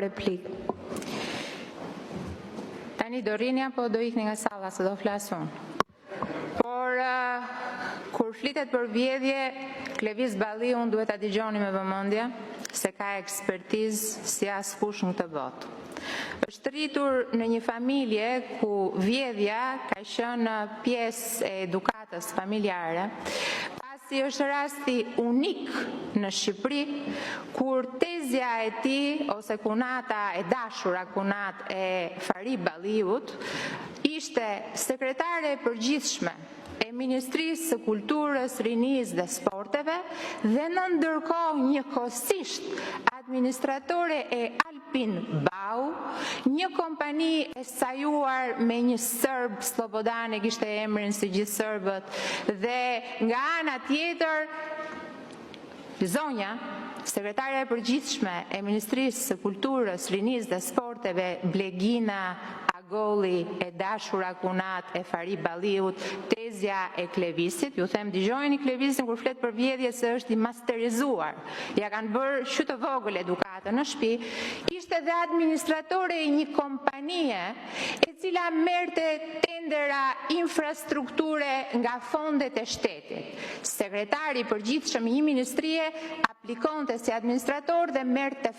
për replikë. Tani do rini apo do ikni nga salla se do flasun? Por kur flitet për vjedhje, Klevis Balliun duhet ta dëgjoni me vëmendje se ka ekspertizë si askush në këtë botë. Është rritur në një familje ku vjedhja ka qenë pjesë e edukatës familjare, pasi është rasti unik në Shqipëri kur tezja e tij ose kunata e dashura kunat e Farid Balliut ishte sekretare e përgjithshme e Ministrisë së Kulturës, Rinisë dhe Sporteve dhe në ndërkohë njëkohësisht administratore e Alpin Bau, një kompani e sajuar me një sërb, Slobodan e kishte emrin si gjithë sërbët, dhe nga ana tjetër zonja, sekretarja e përgjithshme e Ministrisë së Kulturës, Rinisë dhe Sporteve, Blegina Agolli, e dashura kunat e Farid Balliut, tezja e Klevisit. Ju them, dëgjojeni Klevisin kur flet për vjedhje se është i masterizuar. Ja kanë bërë që të vogël edukatën në shtëpi. Ishte dhe administratore e një kompanie e cila merrte tendera infrastrukture nga fondet e shtetit. Sekretari i përgjithshëm i një ministrie aplikonte si administrator dhe merrte